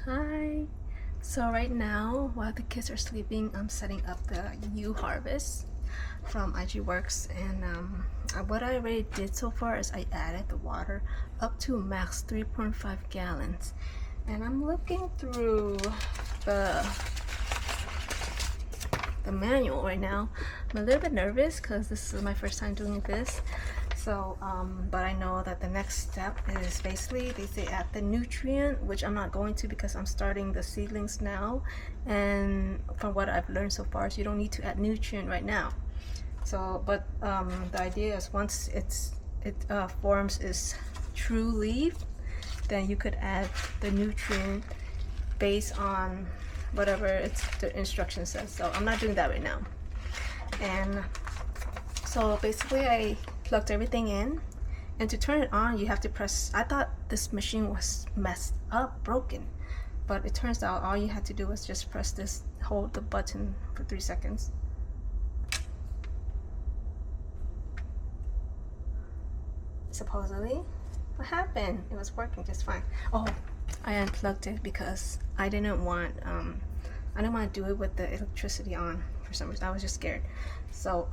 Hi. So right now, while the kids are sleeping, I'm setting up the uHarvest from IG Works, and what I already did so far is I added the water up to max 3.5 gallons, and I'm looking through the manual right now. I'm a little bit nervous because this is my first time doing this. So, but I know that the next step is basically they say add the nutrient, which I'm not going to because I'm starting the seedlings now. And from what I've learned so far, is you don't need to add nutrient right now. So, but the idea is once it forms its true leaf, then you could add the nutrient based on whatever the instruction says. So I'm not doing that right now. And so basically I plugged everything in, and to turn it on you have to press. I thought this machine was messed up, broken, but it turns out all you had to do was just press this, hold the button for 3 seconds. Supposedly what happened, it was working just fine. Oh, I unplugged it because I didn't want to do it with the electricity on for some reason. I was just scared. So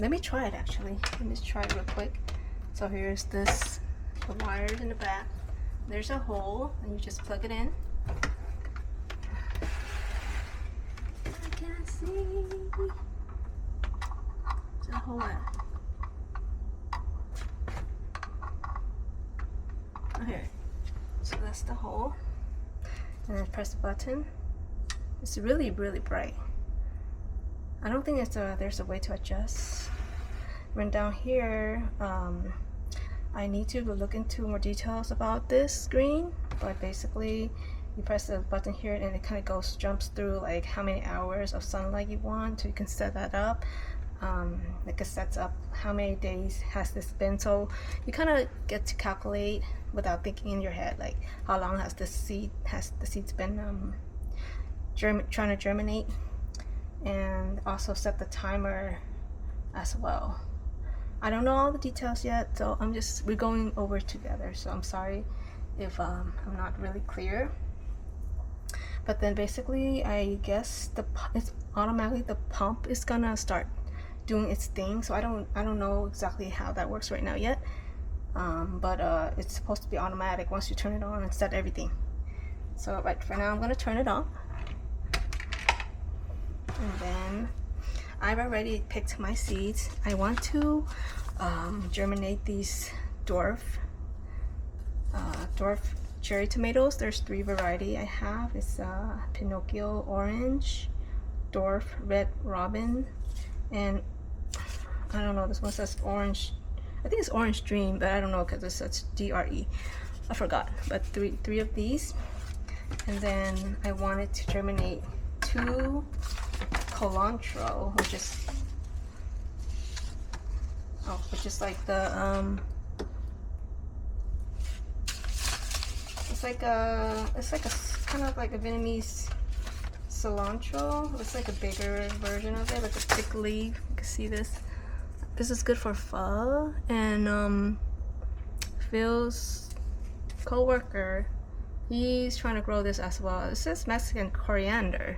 let me try it actually. Let me just try it real quick. So here's the wires in the back. There's a hole, and you just plug it in. I can't see. There's a hole at. Oh, here. So that's the hole. And then press the button. It's really, really bright. I don't think there's a way to adjust. When down here, I need to look into more details about this screen, but basically you press the button here and it kind of jumps through like how many hours of sunlight you want, so you can set that up. It sets up how many days has this been, so you kind of get to calculate without thinking in your head, like how long has the seeds been trying to germinate, and also set the timer as well. I don't know all the details yet, so we're going over together, so I'm sorry if I'm not really clear. But then basically I guess it's automatically the pump is gonna start doing its thing, so I don't know exactly how that works right now yet, but it's supposed to be automatic once you turn it on and set everything. So right for now I'm gonna turn it off. And then I've already picked my seeds. I want to germinate these dwarf cherry tomatoes. There's 3 varieties I have. It's Pinocchio orange, dwarf red robin, and I don't know, this one says orange. I think it's orange dream, but I don't know because it says DRE. I forgot. But three of these. And then I wanted to germinate 2 cilantro, which is like the it's like a kind of like a Vietnamese cilantro. It's like a bigger version of it, like a thick leaf. You can see this. This is good for pho, and Phil's co-worker, he's trying to grow this as well. It says Mexican coriander.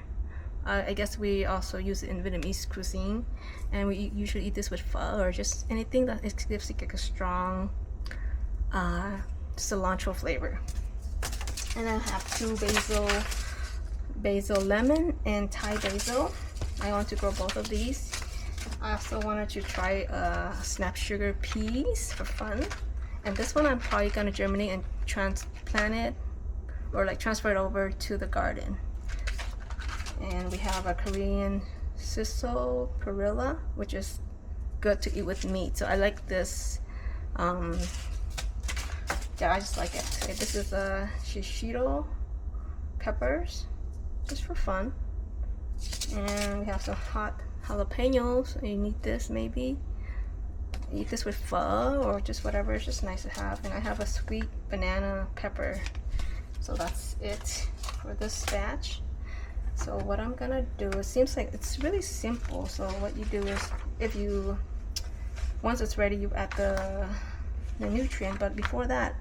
I guess we also use it in Vietnamese cuisine, and we usually eat this with pho or just anything that gives like a strong cilantro flavor. And I have 2 basil lemon and Thai basil. I want to grow both of these. I also wanted to try snap sugar peas for fun, and this one I'm probably gonna germinate and transplant it, or like transfer it over to the garden. And we have a Korean siso perilla, which is good to eat with meat. So I like this. Yeah, I just like it. Okay, this is shishito peppers, just for fun. And we have some hot jalapenos. You need this maybe. Eat this with pho or just whatever. It's just nice to have. And I have a sweet banana pepper. So that's it for this batch. So what I'm gonna do, it seems like it's really simple. So what you do is, once it's ready, you add the nutrient. But before that,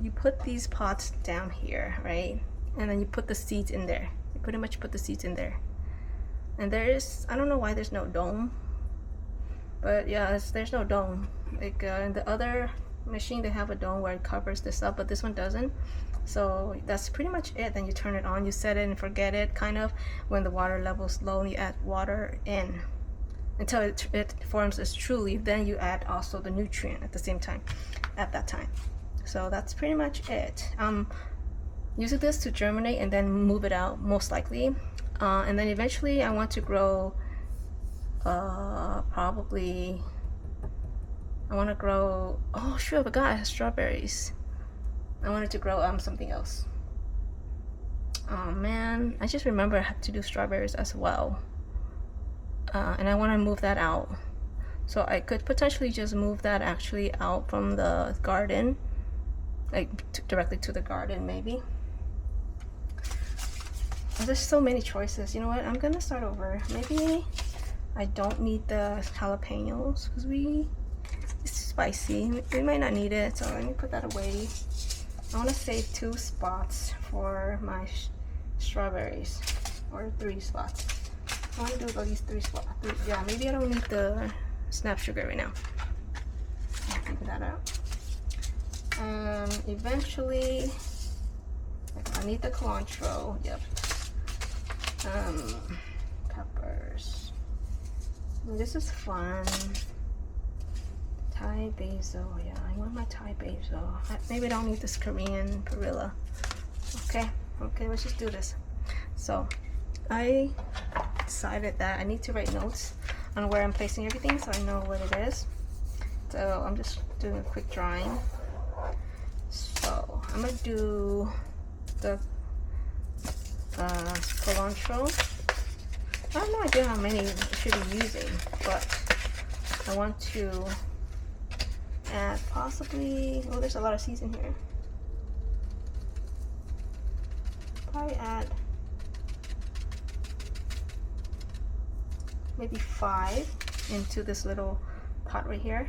you put these pots down here, right? and then you put the seeds in there. You pretty much put the seeds in there. And there is, I don't know why there's no dome, but yeah, there's no dome. Like in the other machine, they have a dome where it covers this up, but this one doesn't. So that's pretty much it. Then you turn it on, you set it and forget it, kind of. When the water level's low, you add water in until it forms as truly. Then you add also the nutrient at the same time, at that time. So that's pretty much it. Using this to germinate and then move it out, most likely. And then eventually I want to grow probably, I want to grow, oh shoot, I forgot, strawberries. I wanted to grow something else. Oh man, I just remember I have to do strawberries as well. And I want to move that out. So I could potentially just move that actually out from the garden, like directly to the garden maybe. There's so many choices. You know what? I'm gonna start over. Maybe I don't need the jalapenos because it's spicy. We might not need it, so let me put that away. I want to save 2 spots for my strawberries, or 3 spots. I want to do at least 3 spots. Yeah, maybe I don't need the snap sugar right now. I'll figure that out. Eventually, I need the cilantro. Yep. Peppers. This is fun. Thai basil. Yeah, I want my Thai basil. Maybe I don't need this Korean perilla. Okay, let's just do this. So I decided that I need to write notes on where I'm placing everything so I know what it is. So I'm just doing a quick drawing. So I'm gonna do the cilantro. I have no idea how many I should be using, but I want to add possibly, oh, there's a lot of seeds in here. Probably add maybe 5 into this little pot right here.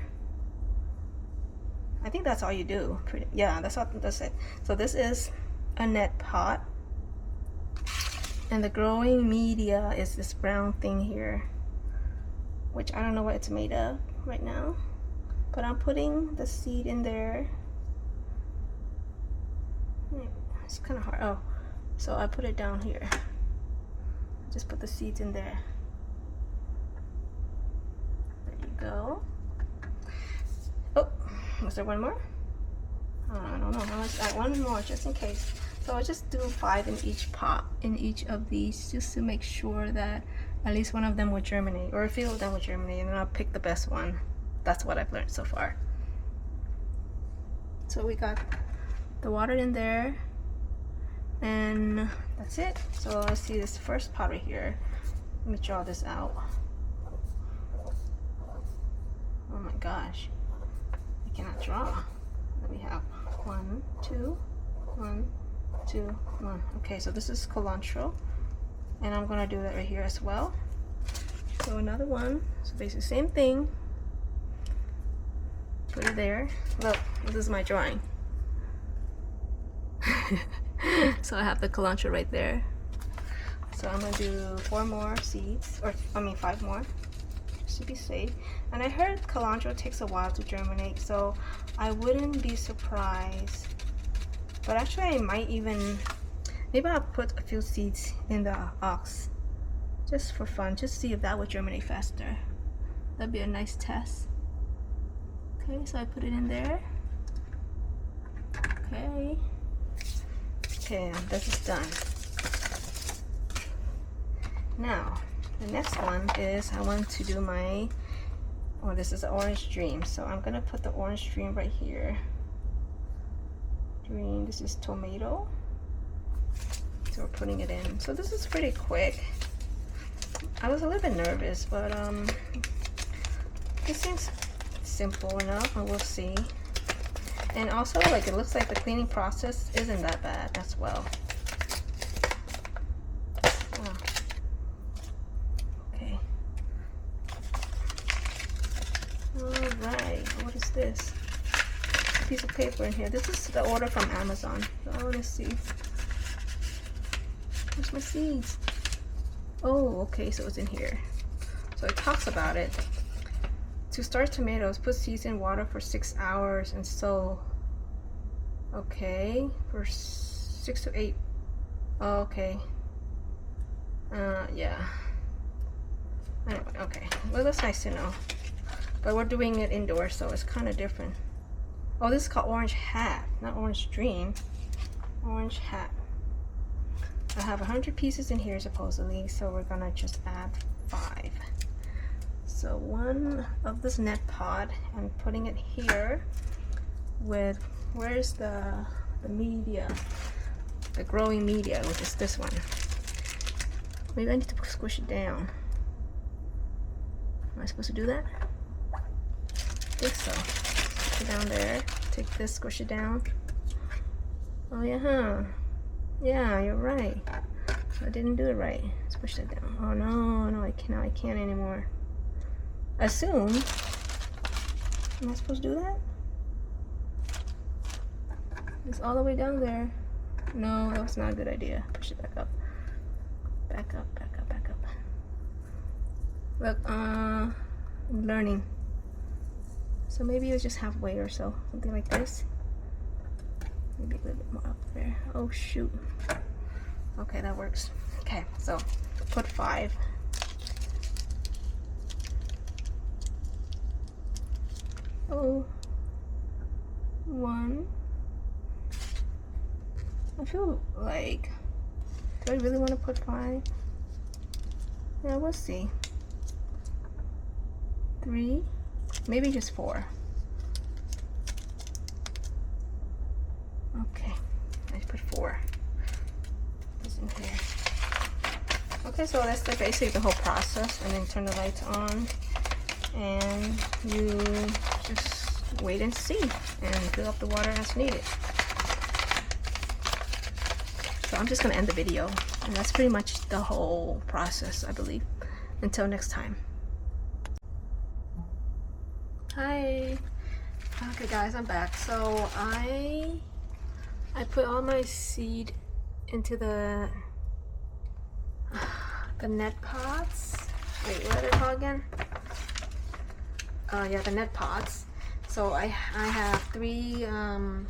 I think that's all you do. Yeah, that's it. So this is a net pot. And the growing media is this brown thing here, which I don't know what it's made of right now, but I'm putting the seed in there. It's kind of hard. Oh, so I put it down here. Just put the seeds in there. There you go. Oh, was there one more? I don't know. Let's add one more just in case. So I'll just do 5 in each pot, in each of these, just to make sure that at least one of them will germinate, or a few of them will germinate, and then I'll pick the best one. That's what I've learned so far. So we got the water in there, and that's it. So let's see this first pot right here. Let me draw this out. Oh my gosh, I cannot draw. Let me have 1, 2, 1, 2, 1. Okay, so this is cilantro, and I'm gonna do that right here as well. So another one. So basically same thing. Put it there. Look, this is my drawing. So I have the cilantro right there. So I'm gonna do 4 more seeds, or I mean 5 more, just to be safe. And I heard cilantro takes a while to germinate, so I wouldn't be surprised. But actually I might even, maybe I'll put a few seeds in the ox just for fun, just see if that would germinate faster. That'd be a nice test. Okay, so I put it in there. Okay, this is done. Now the next one is I want to do my, oh, this is an orange dream, so I'm gonna put the orange dream right here. Green, this is tomato, so we're putting it in. So this is pretty quick. I was a little bit nervous, but this seems simple enough, and we'll see. And also, like, it looks like the cleaning process isn't that bad as well. Oh. Okay. Alright, what is this? Piece of paper in here. This is the order from Amazon. So I want to see. Where's my seeds? Oh, okay, so it's in here. So it talks about it. To start tomatoes, put seeds in water for 6 hours and sow. Okay, for 6 to 8. Oh, okay. Yeah. Anyway, okay. Well, that's nice to know. But we're doing it indoors, so it's kind of different. Oh, this is called Orange Hat, not Orange Dream. Orange Hat. I have 100 pieces in here supposedly, so we're gonna just add 5. So 1 of this net pot, and putting it here with, where's the media, the growing media, which is this one. Maybe I need to squish it down. Am I supposed to do that? I think so. Squish it down there. Take this, squish it down. Oh yeah, huh? Yeah, you're right. I didn't do it right. Let's push that down. Oh no, I can't anymore. Assume. Am I supposed to do that? It's all the way down there. No, that was not a good idea. Push it back up. Back up, back up, back up. Look, I'm learning. So maybe it was just halfway or so. Something like this. Maybe a little bit more up there. Oh shoot. Okay, that works. Okay, so put 5. Oh, 1. I feel like, do I really want to put 5? Yeah, we'll see. 3, maybe just 4. Okay, I put 4. It's in here. Okay, so that's basically the whole process, and then turn the lights on, and you just wait and see, and fill up the water as needed. So I'm just gonna end the video, and that's pretty much the whole process, I believe. Until next time. Hi. Okay guys, I'm back. So I put all my seed into the net pots. Wait, what are they called again? Yeah, the net pots. So I have 3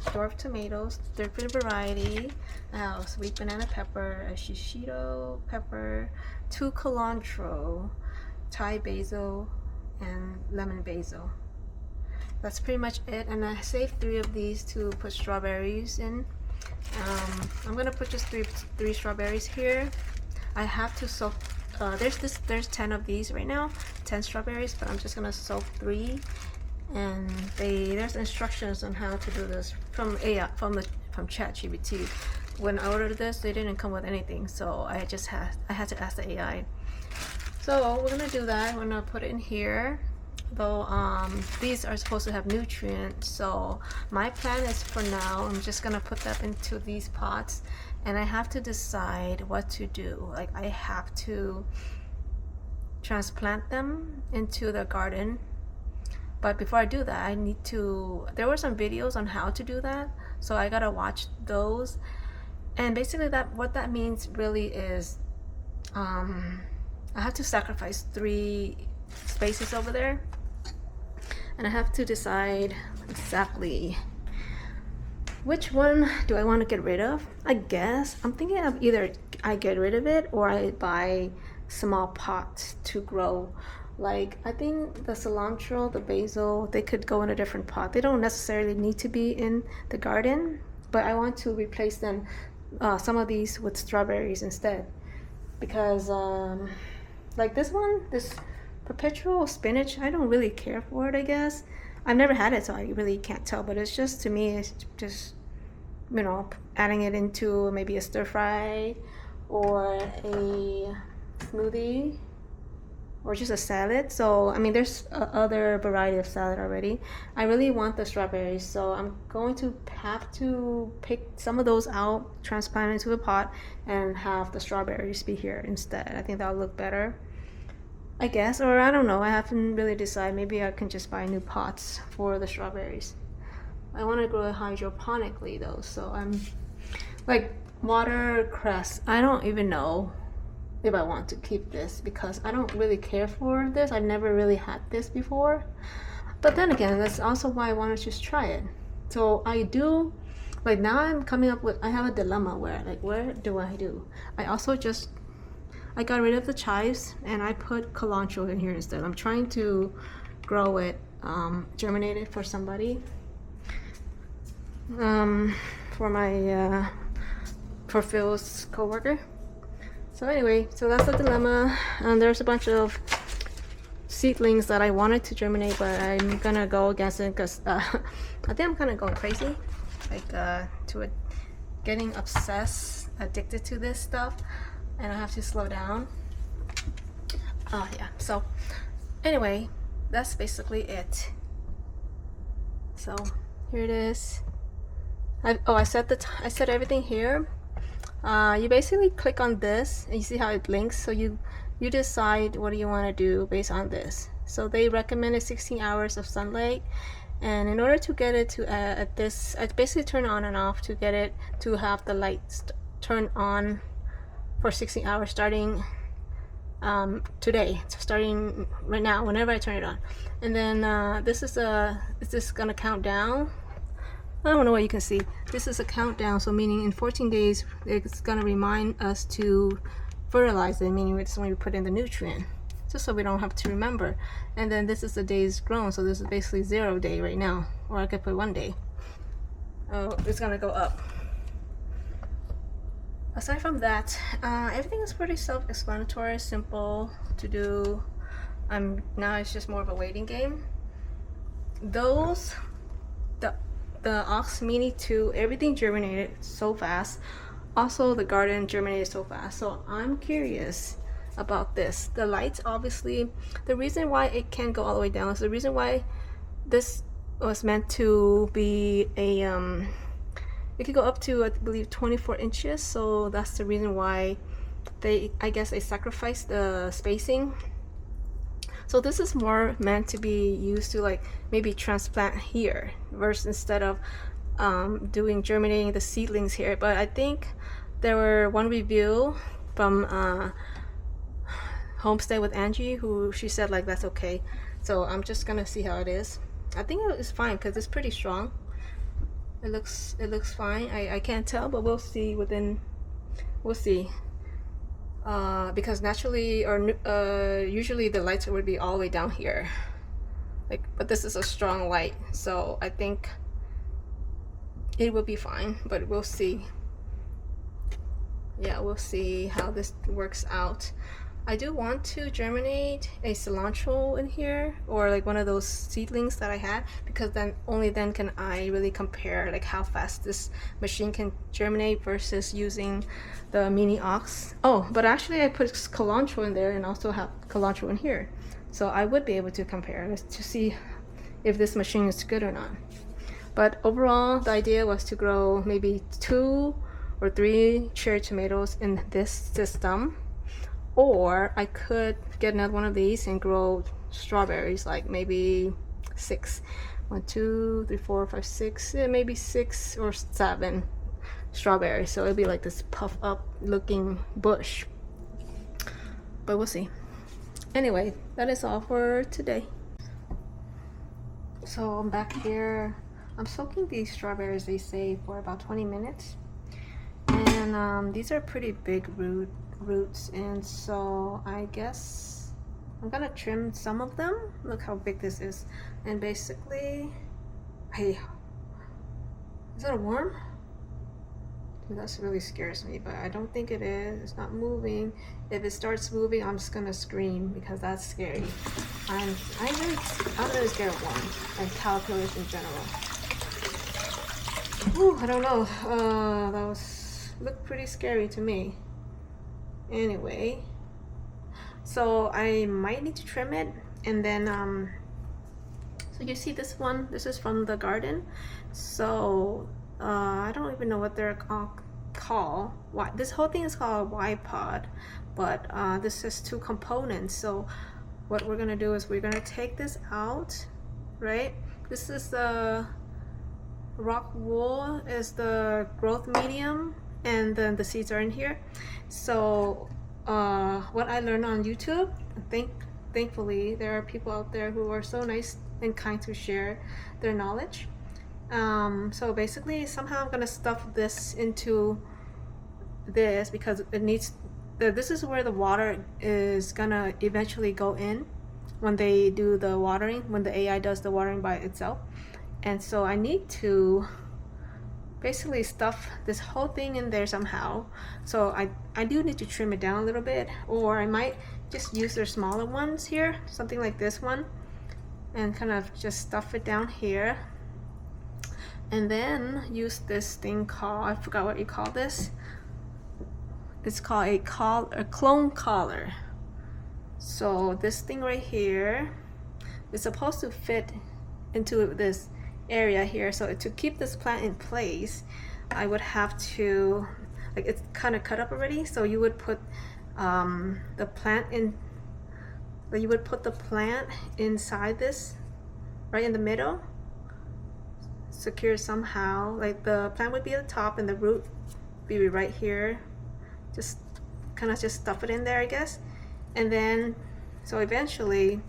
dwarf tomatoes, different variety. I have sweet banana pepper, a shishito pepper, 2 cilantro, Thai basil, and lemon basil. That's pretty much it, and I saved 3 of these to put strawberries in. I'm gonna put just three strawberries here. I have to soak. There's 10 of these right now, 10 strawberries, but I'm just gonna soak 3. And there's instructions on how to do this from ChatGPT. When I ordered this, they didn't come with anything, so I had to ask the AI. So we're gonna do that. We're gonna put it in here. Though these are supposed to have nutrients, so my plan is for now I'm just gonna put them into these pots, and I have to decide what to do. Like, I have to transplant them into the garden, but before I do that, I need to, there were some videos on how to do that, so I gotta watch those. And basically what that means really is I have to sacrifice 3 spaces over there, and I have to decide exactly which one do I want to get rid of. I guess I'm thinking of either I get rid of it or I buy small pots to grow. Like, I think the cilantro, the basil, they could go in a different pot. They don't necessarily need to be in the garden, but I want to replace them, some of these, with strawberries instead, because like this one, this perpetual spinach, I don't really care for it, I guess. I've never had it, so I really can't tell, but it's just, to me, it's just, you know, adding it into maybe a stir fry or a smoothie or just a salad. So I mean, there's other variety of salad already. I really want the strawberries, so I'm going to have to pick some of those out, transplant into a pot, and have the strawberries be here instead. I think that'll look better, I guess, or I don't know. I haven't really decided. Maybe I can just buy new pots for the strawberries. I want to grow it hydroponically though, so I'm like, watercress. I don't even know if I want to keep this because I don't really care for this. I've never really had this before. But then again, that's also why I want to just try it. So I do, like now I'm coming up with, I have a dilemma where like, where do I do? I also just, I got rid of the chives and I put cilantro in here instead. I'm trying to grow it, germinate it for somebody. For my, for Phil's coworker. So anyway, so that's the dilemma. There's a bunch of seedlings that I wanted to germinate, but I'm gonna go against it because I think I'm kind of going crazy, like to it, getting obsessed, addicted to this stuff, and I have to slow down. Yeah. So anyway, that's basically it. So here it is. I set everything here. You basically click on this and you see how it blinks, so you decide what do you want to do based on this. So they recommended 16 hours of sunlight, and in order to get it to at this, I basically turn on and off to get it to have the lights turn on for 16 hours starting today, so starting right now whenever I turn it on. And then this is gonna count down. I don't know what you can see. This is a countdown, so meaning in 14 days it's gonna remind us to fertilize it, meaning it's when we put in the nutrient, just so we don't have to remember. And then this is the days grown, so this is basically 0 day right now, or I could put 1 day. Oh, it's gonna go up. Aside from that, everything is pretty self-explanatory, simple to do. Now it's just more of a waiting game. The Ox Mini 2, everything germinated so fast. Also, the Gardyn germinated so fast. So I'm curious about this. The lights, obviously, the reason why it can't go all the way down is the reason why this was meant to be a, it could go up to, I believe, 24 inches. So that's the reason why I guess they sacrificed the spacing. So this is more meant to be used to like maybe transplant here versus instead of germinating the seedlings here. But I think there were one review from Homestead with Angie who she said like that's okay. So I'm just gonna see how it is. I think it's fine because it's pretty strong. It looks fine. I can't tell, but we'll see we'll see. Because naturally or usually the lights would be all the way down here, like, but this is a strong light, so I think it will be fine, but we'll see. Yeah, we'll see how this works out. I do want to germinate a cilantro in here, or like one of those seedlings that I had, because then only then can I really compare like how fast this machine can germinate versus using the Mini Ox. Oh, but actually I put cilantro in there and also have cilantro in here, so I would be able to compare to see if this machine is good or not. But overall, the idea was to grow maybe 2 or 3 cherry tomatoes in this system. Or I could get another one of these and grow strawberries, like maybe 6. 1, 2, 3, 4, 5, 6, yeah, maybe 6 or 7 strawberries. So it'd be like this puff up looking bush. But we'll see. Anyway, that is all for today. So I'm back here. I'm soaking these strawberries, they say, for about 20 minutes. And these are pretty big roots, and so I guess I'm gonna trim some of them. Look how big this is. And basically, hey, is that a worm? Dude, that really scares me, but I don't think it is. It's not moving. If it starts moving, I'm just gonna scream because that's scary. I'm really scared of worms and caterpillars in general. Ooh, I don't know. That looked pretty scary to me. Anyway, so I might need to trim it, and then so you see this one, this is from the Gardyn. So I don't even know what they're called. This whole thing is called a Y-pod, but this has 2 components. So what we're gonna do is we're gonna take this out, right? This is the rock wool is the growth medium, and then the seeds are in here. So what I learned on YouTube, thankfully there are people out there who are so nice and kind to share their knowledge. So basically somehow I'm gonna stuff this into this because it needs this is where the water is gonna eventually go in when they do the watering, when the AI does the watering by itself. And so I need to basically stuff this whole thing in there somehow. So I do need to trim it down a little bit, or I might just use their smaller ones here, something like this one, and kind of just stuff it down here. And then use this thing called, I forgot what you call this. It's called a clone collar. So this thing right here is supposed to fit into this area here. So to keep this plant in place, I would have to, like, it's kind of cut up already, so you would put the plant in, you would put the plant inside this, right in the middle, secure somehow. Like the plant would be at the top and the root be right here. Just kind of just stuff it in there, I guess. And then so eventually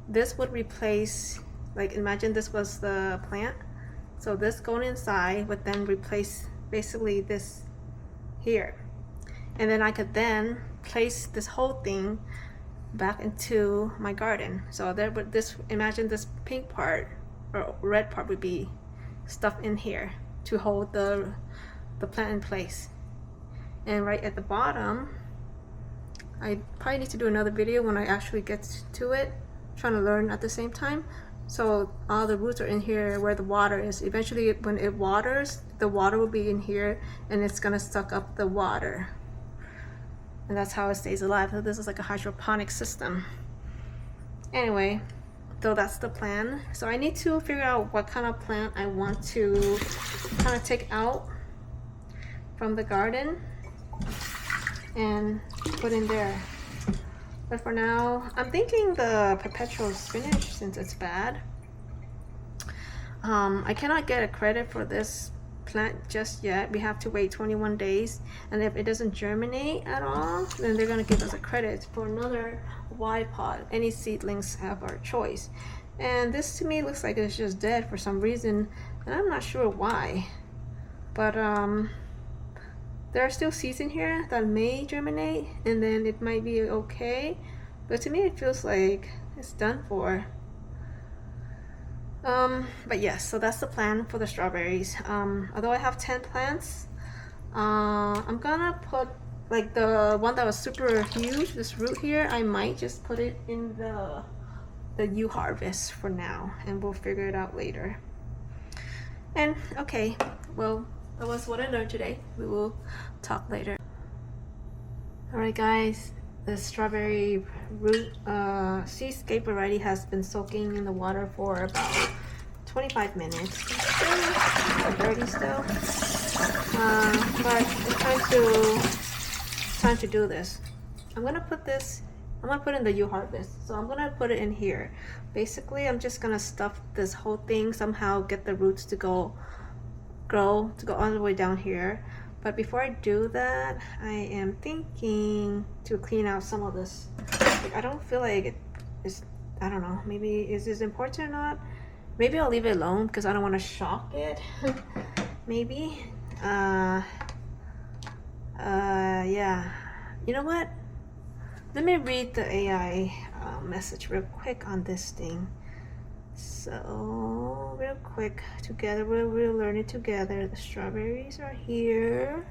this would replace, like, imagine this was the plant, so this going inside would then replace basically this here, and then I could then place this whole thing back into my garden. So there would this, imagine this pink part or red part would be stuffed in here to hold the plant in place. And right at the bottom, I probably need to do another video when I actually get to it, trying to learn at the same time. So all the roots are in here where the water is. Eventually when it waters, the water will be in here and it's gonna suck up the water, and that's how it stays alive. So this is like a hydroponic system. Anyway, so that's the plan. So I need to figure out what kind of plant I want to kind of take out from the garden and put in there. But for now, I'm thinking the perpetual spinach, since it's bad. I cannot get a credit for this plant just yet. We have to wait 21 days, and if it doesn't germinate at all, then they're gonna give us a credit for another Y pod. Any seedlings have our choice. And this to me looks like it's just dead for some reason, and I'm not sure why. But there are still seeds in here that may germinate, and then it might be okay. But to me, it feels like it's done for. But yes, so that's the plan for the strawberries. Although I have 10 plants, I'm gonna put, like, the one that was super huge, this root here, I might just put it in the uHarvest for now, and we'll figure it out later. And okay, well, that was what I learned today. We will talk later. Alright guys, the strawberry root Seascape variety has been soaking in the water for about 25 minutes. Still dirty still. But it's time to do this. I'm gonna put it in the uHarvest. So I'm gonna put it in here. Basically, I'm just gonna stuff this whole thing somehow, get the roots to grow all the way down here. But before I do that, I am thinking to clean out some of this. Like, I don't feel like it is, I don't know, maybe is this important or not? Maybe I'll leave it alone because I don't want to shock it. Maybe. Yeah. You know what? Let me read the AI message real quick on this thing. So real quick, together we'll learn it together. The strawberries are here.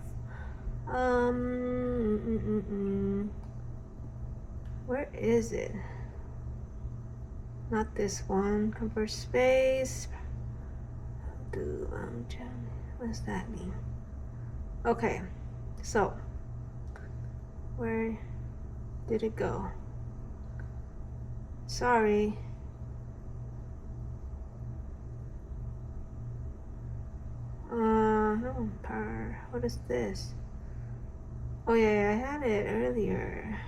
Where is it? Not this one. Convert space. What does that mean? Okay, so where did it go? Sorry. No, what is this? Oh yeah, I had it earlier.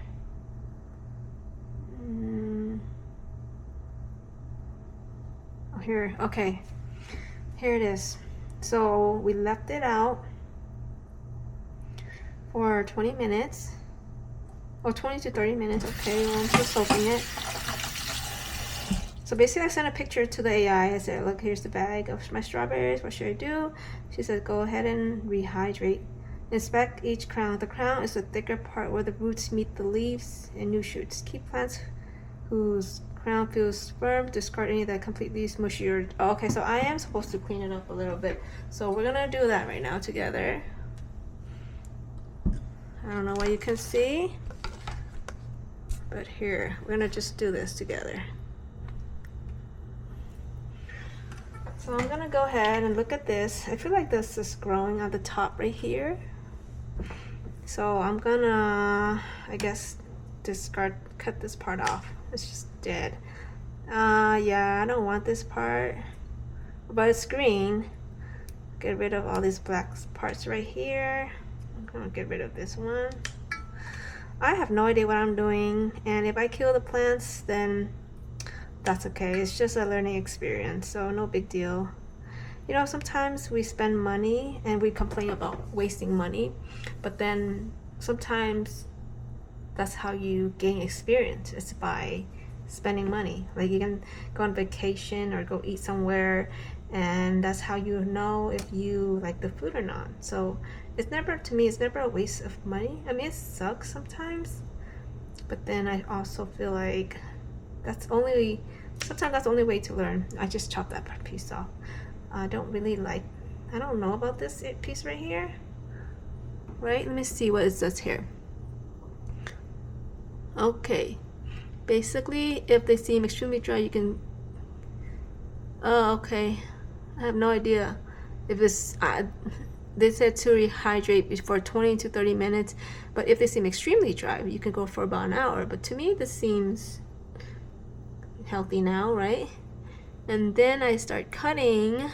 Oh, here, okay. Here it is. So we left it out for 20 minutes. Oh, 20 to 30 minutes. Okay, well, I'm still soaking it. So basically I sent a picture to the AI. I said, look, here's the bag of my strawberries. What should I do? She said, go ahead and rehydrate. Inspect each crown. The crown is the thicker part where the roots meet the leaves and new shoots. Keep plants whose crown feels firm. Discard any that completely mushy or... Oh, okay, so I am supposed to clean it up a little bit. So we're gonna do that right now together. I don't know what you can see, but here, we're gonna just do this together. So I'm gonna go ahead and look at this. I feel like this is growing on the top right here. So I'm gonna, I guess, cut this part off. It's just dead. Yeah, I don't want this part, but it's green. Get rid of all these black parts right here. I'm gonna get rid of this one. I have no idea what I'm doing, and if I kill the plants, then that's okay. It's just a learning experience, so no big deal. You know, sometimes we spend money and we complain about wasting money, but then sometimes that's how you gain experience. It's by spending money. Like you can go on vacation or go eat somewhere, and that's how you know if you like the food or not. So it's never, to me, it's never a waste of money. I mean, it sucks sometimes, but then I also feel like sometimes that's the only way to learn. I just chopped that piece off. I don't know about this piece right here. Right, let me see what it says here. Okay, basically if they seem extremely dry, you can, oh, okay, I have no idea if it's, they said to rehydrate for 20 to 30 minutes, but if they seem extremely dry, you can go for about an hour. But to me, this seems healthy now, right? And then I start cutting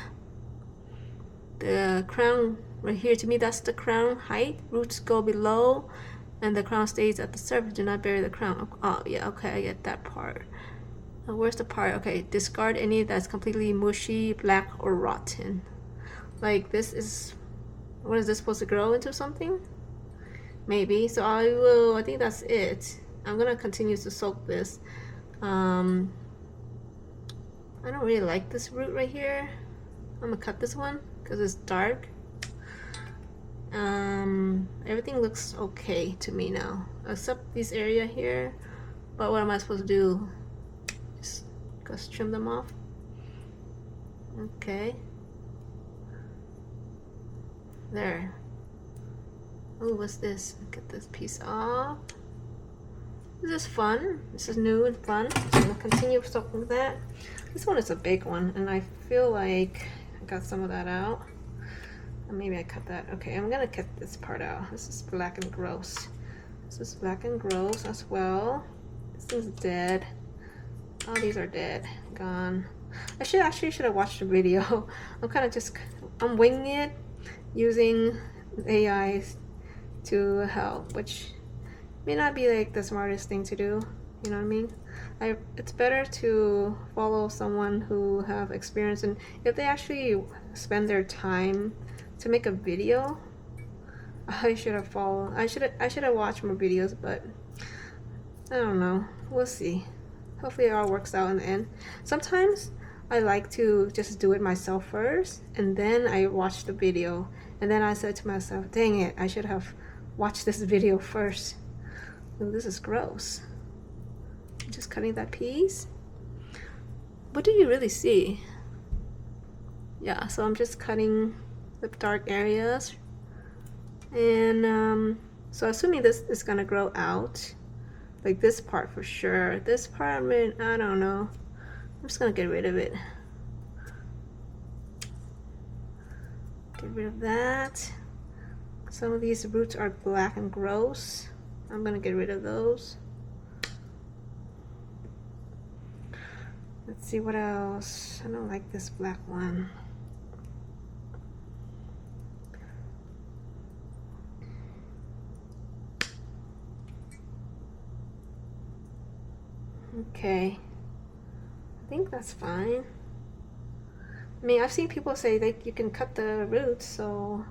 the crown right here. To me, that's the crown height. Roots go below and the crown stays at the surface. Do not bury the crown. Oh yeah, okay, I get that part. Now, where's the part? Okay, discard any that's completely mushy, black, or rotten. Like this is, what is this supposed to grow into something? Maybe. So I think that's it. I'm gonna continue to soak this. I don't really like this root right here. I'm gonna cut this one because it's dark. Everything looks okay to me now, except this area here. But what am I supposed to do? Just trim them off. Okay. There. Oh, what's this? Get this piece off. This is fun. This is new and fun. So I'm gonna continue soaking that. This one is a big one, and I feel like I got some of that out. Or maybe I cut that. Okay, I'm gonna cut this part out. This is black and gross. This is black and gross as well. This is dead. All these are dead. Gone. I should have watched the video. I'm winging it using AI to help, which may not be like the smartest thing to do. You know what I mean? It's better to follow someone who have experience, and if they actually spend their time to make a video, I should have followed. I should have watched more videos, but I don't know. We'll see. Hopefully it all works out in the end. Sometimes I like to just do it myself first, and then I watch the video, and then I said to myself, dang it, I should have watched this video first. Ooh, this is gross. Just cutting that piece. What do you really see? Yeah, so I'm just cutting the dark areas, and so assuming this is gonna grow out, like this part for sure. This part, I mean, I don't know. I'm just gonna get rid of it. Get rid of that. Some of these roots are black and gross. I'm gonna get rid of those. Let's see what else. I don't like this black one. Okay, I think that's fine. I mean, I've seen people say that you can cut the roots, so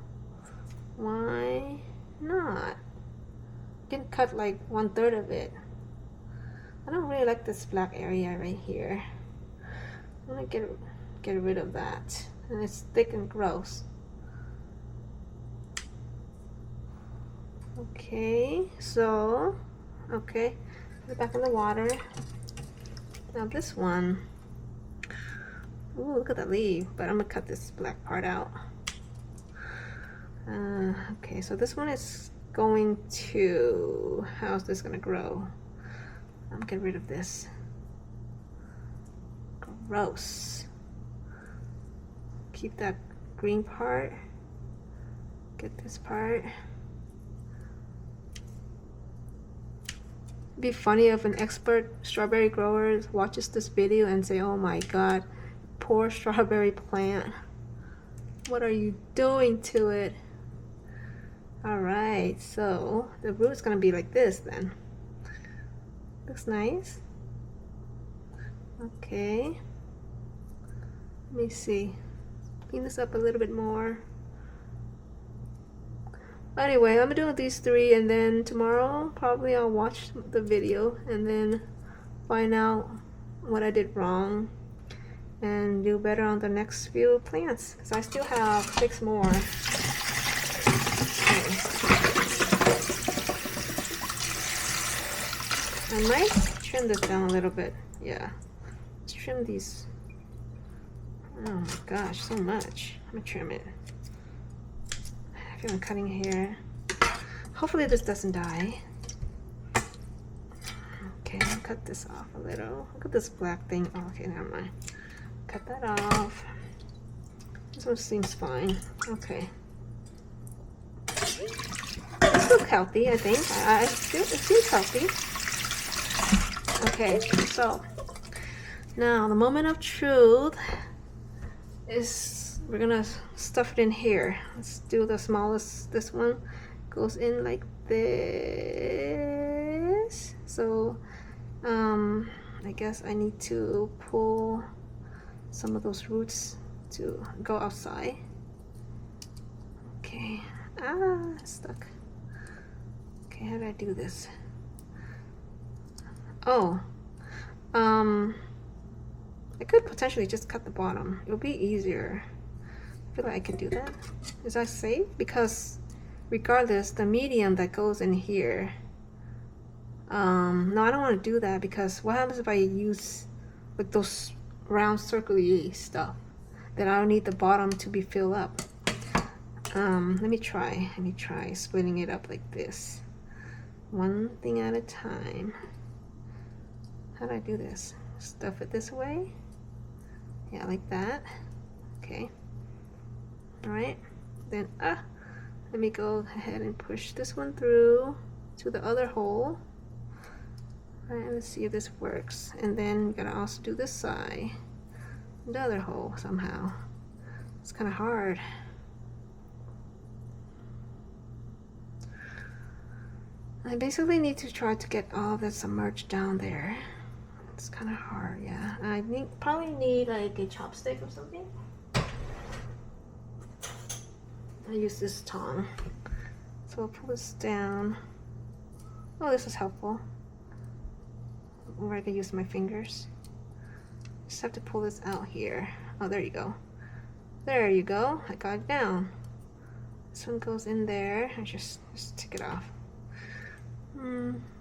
why not? You can cut like 1/3 of it. I don't really like this black area right here. I'm gonna get rid of that. And it's thick and gross. Okay, so, okay, put it back in the water. Now this one, ooh, look at that leaf, but I'm gonna cut this black part out. Okay, so this one is going to, how's this gonna grow? I'm getting rid of this. Gross. Keep that green part. Get this part. It'd be funny if an expert strawberry grower watches this video and say, oh my god, poor strawberry plant. What are you doing to it? Alright, so the root's gonna be like this then. Looks nice. Okay. Let me see. Clean this up a little bit more. Anyway, I'm doing these 3, and then tomorrow probably I'll watch the video and then find out what I did wrong and do better on the next few plants, because I still have 6 more. Okay. I might trim this down a little bit. Yeah, let's trim these. Oh my gosh, so much. I'm gonna trim it. I feel I'm cutting here. Hopefully this doesn't die. Okay, I'll cut this off a little. Look at this black thing. Oh, okay, never mind. Cut that off. This one seems fine. Okay. It's look healthy, I think. It seems healthy. Okay, so now the moment of truth is we're gonna stuff it in here. Let's do the smallest. This one goes in like this. So I guess I need to pull some of those roots to go outside. Okay. Stuck. Okay, how do I do this? Oh, I could potentially just cut the bottom. It would be easier. I feel like I can do that. Is that safe? Because regardless, the medium that goes in here, no, I don't want to do that, because what happens if I use with those round circular stuff? Then I don't need the bottom to be filled up. Let me try splitting it up like this. One thing at a time. How do I do this? Stuff it this way. Yeah, like that. Okay. Alright. Then, let me go ahead and push this one through to the other hole. Alright, let's see if this works. And then we gotta also do this side. The other hole somehow. It's kind of hard. I basically need to try to get all of that submerged down there. It's kind of hard, yeah. I probably need like a chopstick or something. I use this tongue. So I'll pull this down. Oh, this is helpful. Or I can use my fingers. Just have to pull this out here. Oh, there you go. There you go. I got it down. This one goes in there. I just take it off.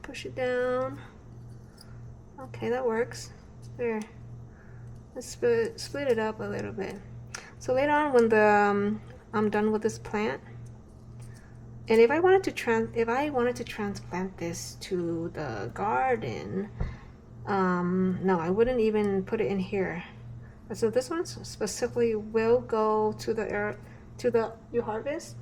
Push it down. Okay, that works. There. Let's split it up a little bit. So later on, when I'm done with this plant, and if I wanted to transplant this to the garden, no, I wouldn't even put it in here. So this one specifically will go to the uHarvest,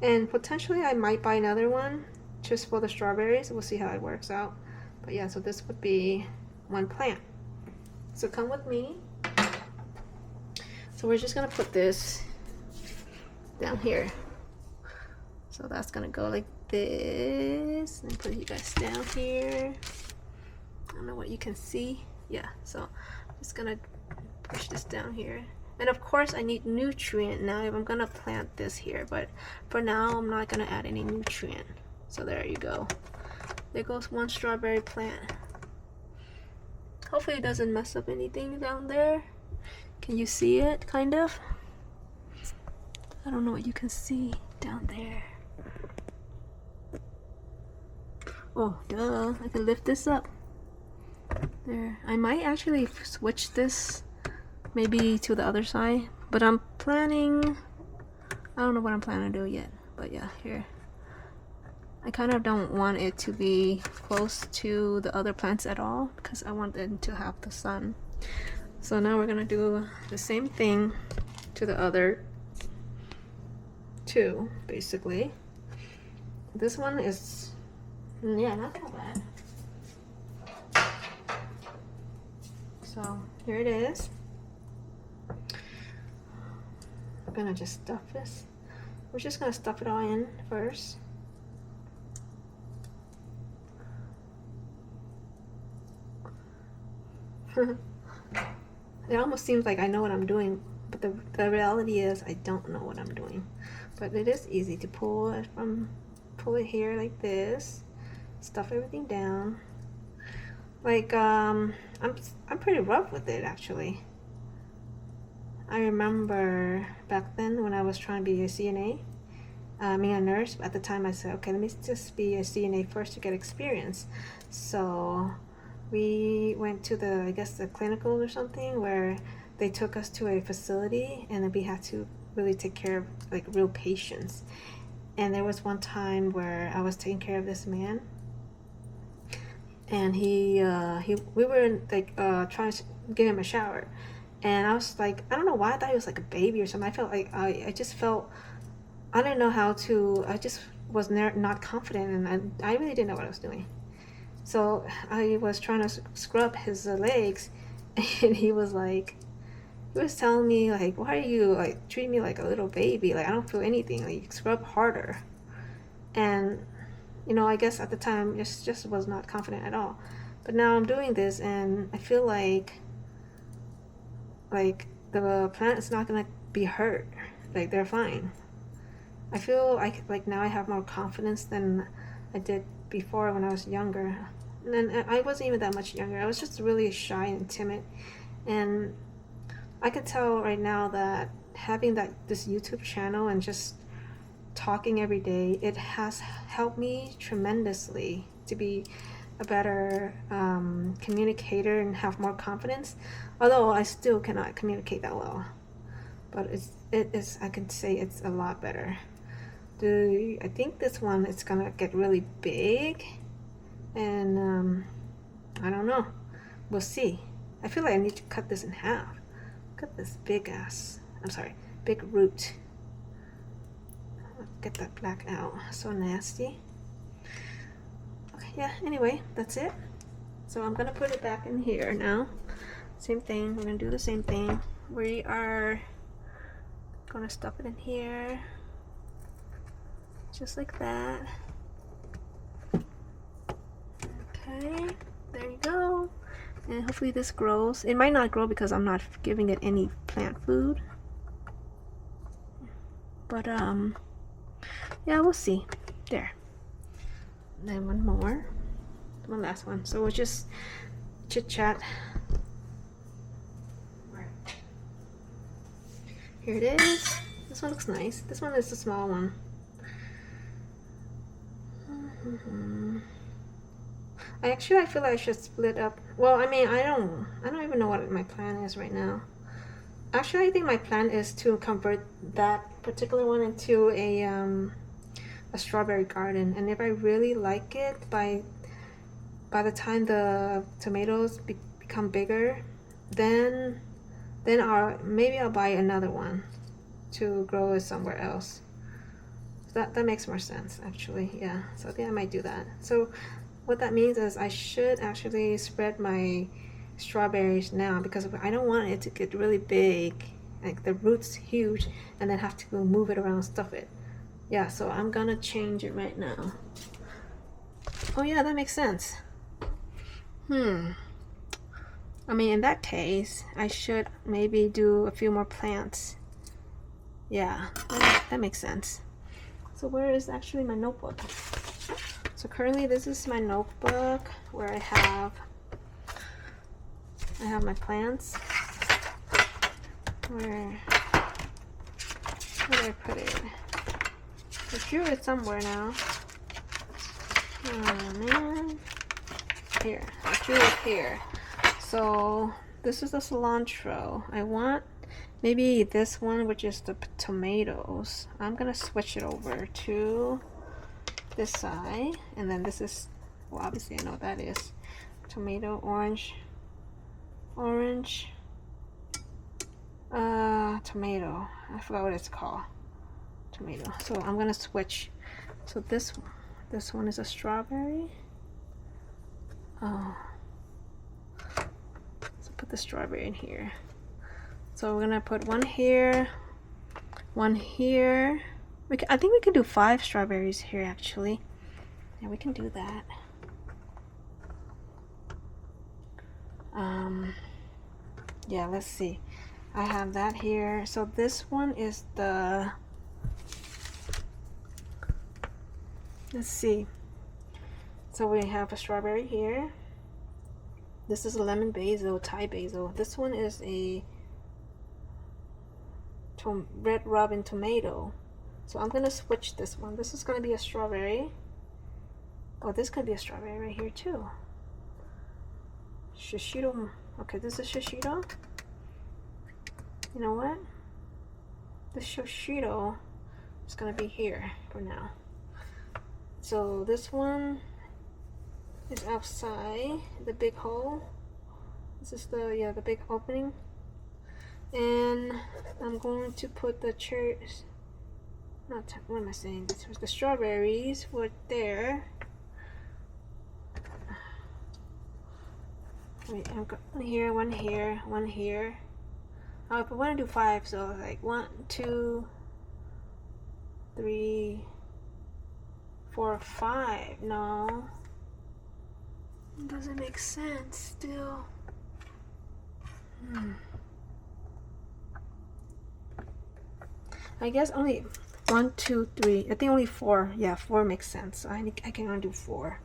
and potentially I might buy another one just for the strawberries. We'll see how it works out. But yeah, so this would be one plant. So come with me. So we're just gonna put this down here. So that's gonna go like this, and put you guys down here. I don't know what you can see. Yeah, so I'm just gonna push this down here And of course I need nutrient now if I'm gonna plant this here, but for now I'm not gonna add any nutrient. So there you go. There goes one strawberry plant. Hopefully it doesn't mess up anything down there. Can you see it, kind of? I don't know what you can see down there. Oh, duh, I can lift this up. There, I might actually switch this maybe to the other side, but I'm planning, I don't know what I'm planning to do yet, but yeah, here. I kind of don't want it to be close to the other plants at all because I want them to have the sun. So now we're gonna do the same thing to the other two, basically. This one is, yeah, not that bad. So here it is. I'm gonna just stuff this. We're just gonna stuff it all in first. It almost seems like I know what I'm doing, but the reality is I don't know what I'm doing. But it is easy to pull it here like this, stuff everything down. Like I'm pretty rough with it actually. I remember back then when I was trying to be a CNA, I mean a nurse. At the time I said, okay, let me just be a CNA first to get experience. So we went to the, I guess the clinical or something, where they took us to a facility and then we had to really take care of like real patients. And there was one time where I was taking care of this man, and we were like trying to give him a shower, and I was like, I don't know why I thought he was like a baby or something. I felt like I just felt, I didn't know how to, I just was not confident, and I really didn't know what I was doing. So I was trying to scrub his legs, and he was telling me like, why are you like treating me like a little baby? Like I don't feel anything. Like scrub harder. And you know, I guess at the time just was not confident at all. But now I'm doing this, and I feel like the plant is not gonna be hurt. Like they're fine. I feel like now I have more confidence than I did before when I was younger. And I wasn't even that much younger. I was just really shy and timid. And I could tell right now that having this YouTube channel and just talking every day, it has helped me tremendously to be a better communicator and have more confidence. Although I still cannot communicate that well, but it is, I can say it's a lot better. I think this one is gonna get really big, and I don't know, we'll see. I feel like I need to cut this in half. Look at this big root. Get that black out, so nasty. Okay, yeah, anyway, that's it. So I'm gonna put it back in here now. Same thing, we're gonna do the same thing. We are gonna stuff it in here, just like that. Okay, there you go. And hopefully this grows. It might not grow because I'm not giving it any plant food, but yeah, we'll see. There. And then one last one. So we'll just chit chat. Here it is. This one looks nice. This one is the small one. I feel like I should split up. Well, I mean, I don't even know what my plan is right now. Actually, I think my plan is to convert that particular one into a strawberry garden, and if I really like it, by the time the tomatoes become bigger, then maybe I'll buy another one to grow it somewhere else. That makes more sense, actually. Yeah, so I think I might do that. So what that means is I should actually spread my strawberries now, because I don't want it to get really big, like the roots huge, and then have to go move it around, stuff it. Yeah, so I'm gonna change it right now. Oh yeah, that makes sense. I mean, in that case, I should maybe do a few more plants. Yeah, that makes sense. So where is actually my notebook? So currently this is my notebook where I have my plants. Where did I put it? I drew it somewhere now. Oh man. Here, I drew it here. So this is the cilantro. I want maybe this one, which is the tomatoes. I'm gonna switch it over to this side, and then this is, well, obviously I know what that is. Tomato, orange, tomato. I forgot what it's called. Tomato. So I'm gonna switch. So this one is a strawberry. Oh. So put the strawberry in here. So we're gonna put one here, one here. I think we can do 5 strawberries here actually. Yeah, we can do that. Yeah, let's see. I have that here. So this one is the, let's see. So we have a strawberry here. This is a lemon basil, Thai basil. This one is a red robin tomato. So I'm gonna switch this one. This is gonna be a strawberry. Oh, this could be a strawberry right here too. Shishito. Okay, this is shishito. You know what? The shishito is gonna be here for now. So this one is outside the big hole. This is the the big opening. And I'm going to put the cherries. What am I saying? This was the strawberries were there. Wait, I'm one here, one here, one here. Oh, if I want to do 5, so like 1, 2, 3, 4, 5. No, it doesn't make sense still. I guess only 1, 2, 3. I think only 4. Yeah, 4 makes sense. I can only do 4.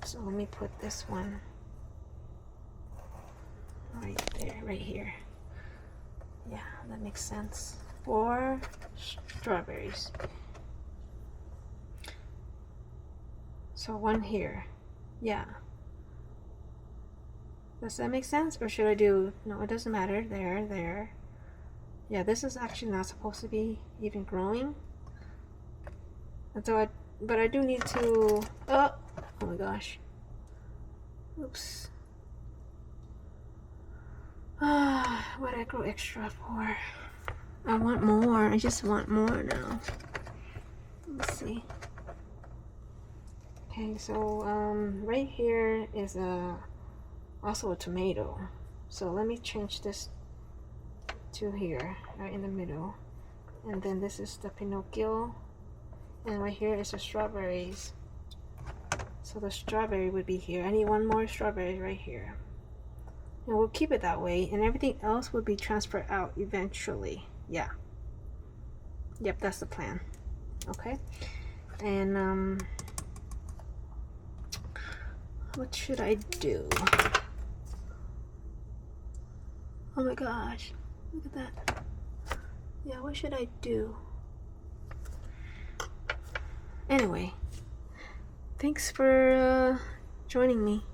So let me put this one right there, right here. Yeah, that makes sense. 4 strawberries. So 1 here. Yeah. Does that make sense? Or should I do, no, it doesn't matter. There. Yeah, this is actually not supposed to be even growing. And so but I do need to, oh my gosh. Oops. What did I grow extra for? I want more. I just want more now. Let's see. Okay, so right here is also a tomato. So let me change this to here, right in the middle. And then this is the Pinocchio. And right here is the strawberries. So the strawberry would be here. I need 1 more strawberry right here. And we'll keep it that way, and everything else will be transferred out eventually. Yeah. Yep, that's the plan. Okay. And what should I do? Oh my gosh. Look at that. Yeah, what should I do? Anyway, thanks for joining me.